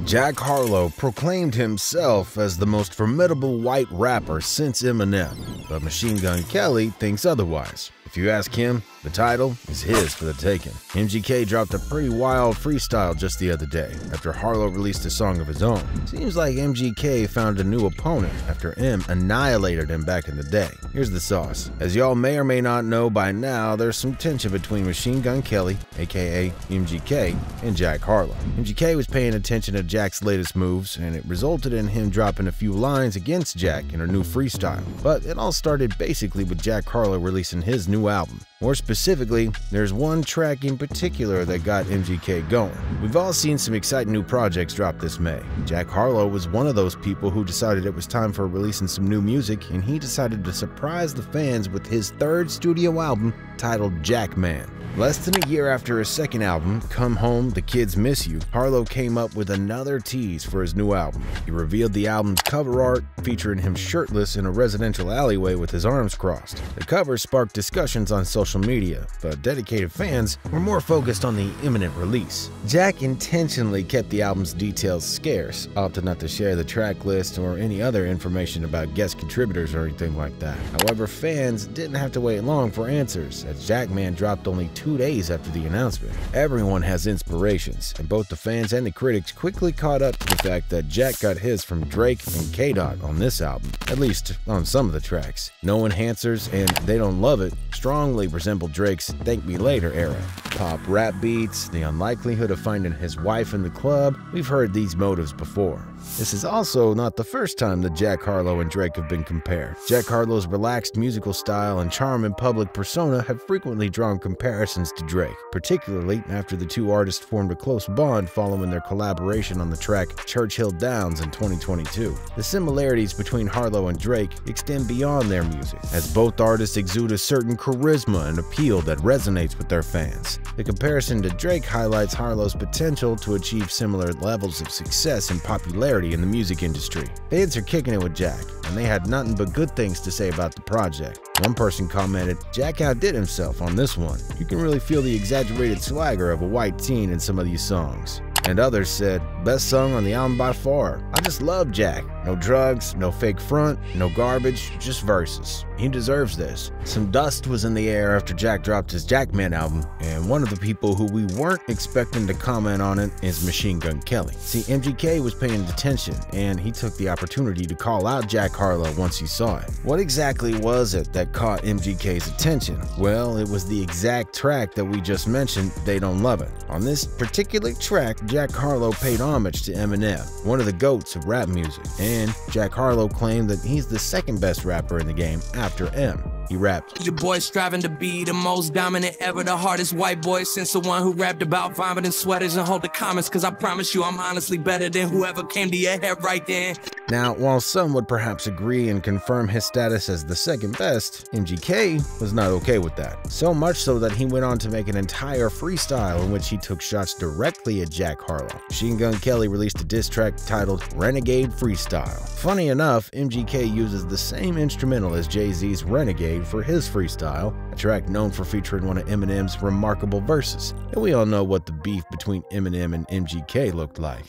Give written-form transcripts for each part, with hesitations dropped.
Jack Harlow proclaimed himself as the most formidable white rapper since Eminem, but Machine Gun Kelly thinks otherwise. If you ask him, the title is his for the taking. MGK dropped a pretty wild freestyle just the other day, after Harlow released a song of his own. Seems like MGK found a new opponent after M annihilated him back in the day. Here's the sauce. As y'all may or may not know by now, there's some tension between Machine Gun Kelly, aka MGK, and Jack Harlow. MGK was paying attention to Jack's latest moves, and it resulted in him dropping a few lines against Jack in a new freestyle. But it all started basically with Jack Harlow releasing his new album. More specifically, there's one track in particular that got MGK going. We've all seen some exciting new projects drop this May. Jack Harlow was one of those people who decided it was time for releasing some new music, and he decided to surprise the fans with his third studio album titled Jackman. Less than a year after his second album, Come Home, The Kids Miss You, Harlow came up with another tease for his new album. He revealed the album's cover art, featuring him shirtless in a residential alleyway with his arms crossed. The cover sparked discussions on social media, but dedicated fans were more focused on the imminent release. Jack intentionally kept the album's details scarce, opting not to share the track list or any other information about guest contributors or anything like that. However, fans didn't have to wait long for answers, as Jackman dropped only 2 days after the announcement. Everyone has inspirations, and both the fans and the critics quickly caught up to the fact that Jack got his from Drake and K-Dot on this album, at least on some of the tracks. No Enhancers and They Don't Love It strongly resemble Drake's Thank Me Later era. Pop rap beats, the unlikelihood of finding his wife in the club, we've heard these motives before. This is also not the first time that Jack Harlow and Drake have been compared. Jack Harlow's relaxed musical style and charm and public persona have frequently drawn comparisons to Drake, particularly after the two artists formed a close bond following their collaboration on the track Churchill Downs in 2022. The similarities between Harlow and Drake extend beyond their music, as both artists exude a certain charisma and appeal that resonates with their fans. The comparison to Drake highlights Harlow's potential to achieve similar levels of success and popularity in the music industry. Fans are kicking it with Jack, and they had nothing but good things to say about the project. One person commented, "Jack outdid himself on this one. You can really feel the exaggerated swagger of a white teen in some of these songs." And others said, "Best song on the album by far. I just love Jack. No drugs, no fake front, no garbage, just verses. He deserves this." Some dust was in the air after Jack dropped his Jackman album, and one of the people who we weren't expecting to comment on it is Machine Gun Kelly. See, MGK was paying attention, and he took the opportunity to call out Jack Harlow once he saw it. What exactly was it that caught MGK's attention? Well, it was the exact track that we just mentioned, They Don't Love It. On this particular track, Jack Harlow paid homage to Eminem, one of the GOATs of rap music, and Jack Harlow claimed that he's the second best rapper in the game after M. He rapped, "Your boy striving to be the most dominant ever, the hardest white boy since the one who rapped about vomiting sweaters and hold the comments, cause I promise you I'm honestly better than whoever came to your head right then." Now, while some would perhaps agree and confirm his status as the second best, MGK was not okay with that. So much so that he went on to make an entire freestyle in which he took shots directly at Jack Harlow. Machine Gun Kelly released a diss track titled Renegade Freestyle. Funny enough, MGK uses the same instrumental as Jay-Z's Renegade for his freestyle, a track known for featuring one of Eminem's remarkable verses. And we all know what the beef between Eminem and MGK looked like.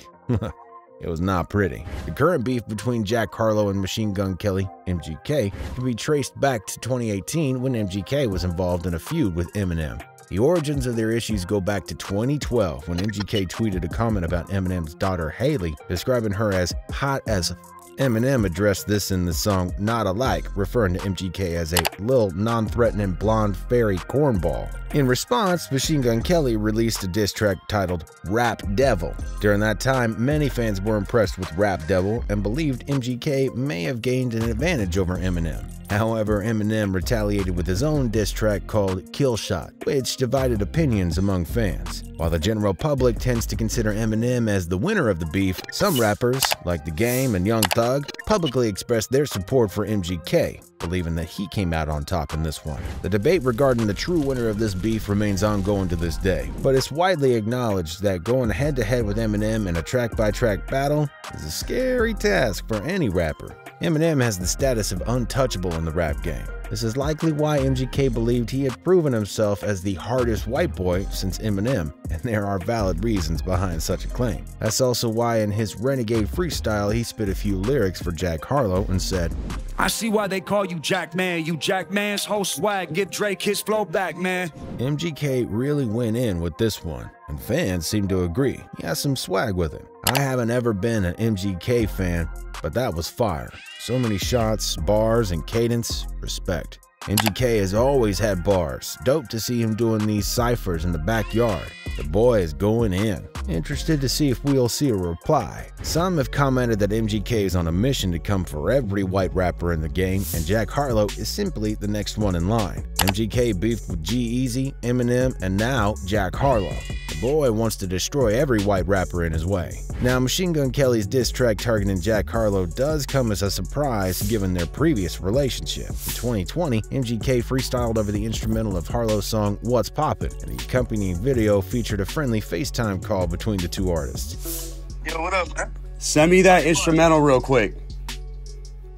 It was not pretty. The current beef between Jack Harlow and Machine Gun Kelly, MGK, can be traced back to 2018 when MGK was involved in a feud with Eminem. The origins of their issues go back to 2012 when MGK tweeted a comment about Eminem's daughter Haley, describing her as hot as Eminem addressed this in the song Not Alike, referring to MGK as a little non-threatening blonde fairy cornball. In response, Machine Gun Kelly released a diss track titled Rap Devil. During that time, many fans were impressed with Rap Devil and believed MGK may have gained an advantage over Eminem. However, Eminem retaliated with his own diss track called Kill Shot, which divided opinions among fans. While the general public tends to consider Eminem as the winner of the beef, some rappers, like The Game and Young Thug, publicly expressed their support for MGK, believing that he came out on top in this one. The debate regarding the true winner of this beef remains ongoing to this day, but it's widely acknowledged that going head-to-head with Eminem in a track-by-track battle is a scary task for any rapper. Eminem has the status of untouchable in the rap game. This is likely why MGK believed he had proven himself as the hardest white boy since Eminem, and there are valid reasons behind such a claim. That's also why in his Renegade freestyle he spit a few lyrics for Jack Harlow and said, "I see why they call you Jack Man. You Jack Man's whole swag. Give Drake his flow back, man." MGK really went in with this one, and fans seem to agree. He has some swag with him. I haven't ever been an MGK fan, but that was fire. So many shots, bars, and cadence. Respect. MGK has always had bars. Dope to see him doing these ciphers in the backyard. The boy is going in. Interested to see if we'll see a reply. Some have commented that MGK is on a mission to come for every white rapper in the game, and Jack Harlow is simply the next one in line. MGK beefed with G-Eazy, Eminem, and now Jack Harlow. The boy wants to destroy every white rapper in his way. Now, Machine Gun Kelly's diss track targeting Jack Harlow does come as a surprise given their previous relationship. In 2020, MGK freestyled over the instrumental of Harlow's song What's Poppin', and the accompanying video featured a friendly FaceTime call between the two artists. Yo, what up, man? Send me that instrumental real quick.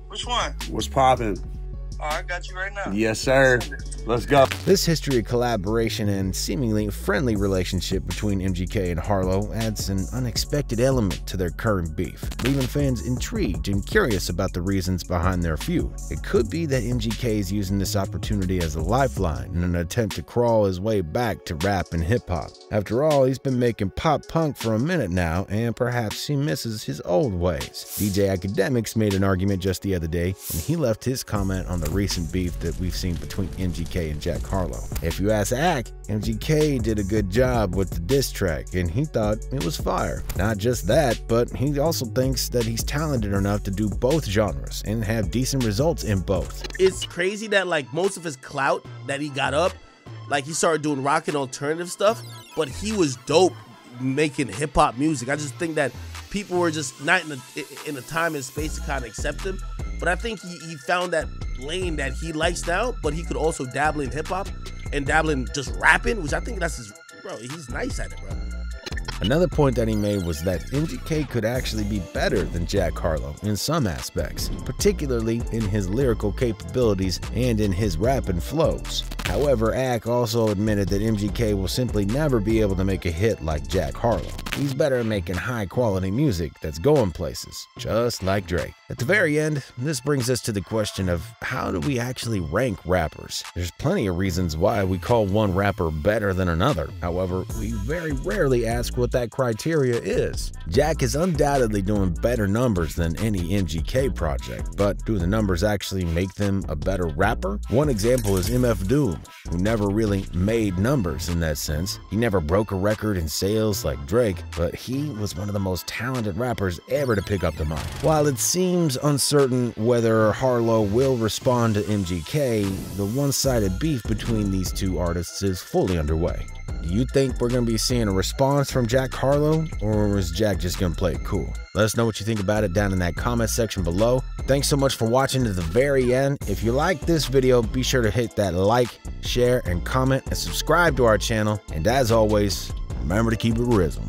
Which one? What's poppin'? Oh, I got you right now. Yes, sir. Let's go. This history of collaboration and seemingly friendly relationship between MGK and Harlow adds an unexpected element to their current beef, leaving fans intrigued and curious about the reasons behind their feud. It could be that MGK is using this opportunity as a lifeline in an attempt to crawl his way back to rap and hip-hop. After all, he's been making pop-punk for a minute now, and perhaps he misses his old ways. DJ Academics made an argument just the other day, and he left his comment on the recent beef that we've seen between MGK and Jack Harlow. If you ask Ack, MGK did a good job with the diss track, and he thought it was fire. Not just that, but he also thinks that he's talented enough to do both genres and have decent results in both. It's crazy that like most of his clout that he got up, like he started doing rock and alternative stuff, but he was dope making hip-hop music. I just think that people were just not in a time and space to kind of accept him. But I think he found that lane that he likes now, but he could also dabble in hip-hop and dabble in just rapping, which I think that's his, bro, he's nice at it, bro. Another point that he made was that MGK could actually be better than Jack Harlow in some aspects, particularly in his lyrical capabilities and in his rapping flows. However, Ack also admitted that MGK will simply never be able to make a hit like Jack Harlow. He's better at making high-quality music that's going places, just like Drake. At the very end, this brings us to the question of how do we actually rank rappers? There's plenty of reasons why we call one rapper better than another. However, we very rarely ask what that criteria is. Jack is undoubtedly doing better numbers than any MGK project, but do the numbers actually make them a better rapper? One example is MF Doom, who never really made numbers in that sense. He never broke a record in sales like Drake, but he was one of the most talented rappers ever to pick up the mic. While it seems uncertain whether Harlow will respond to MGK, the one-sided beef between these two artists is fully underway. Do you think we're going to be seeing a response from Jack Harlow, or is Jack just going to play it cool? Let us know what you think about it down in that comment section below. Thanks so much for watching to the very end. If you like this video, be sure to hit that like, share, and comment, and subscribe to our channel. And as always, remember to keep it RIZZLE.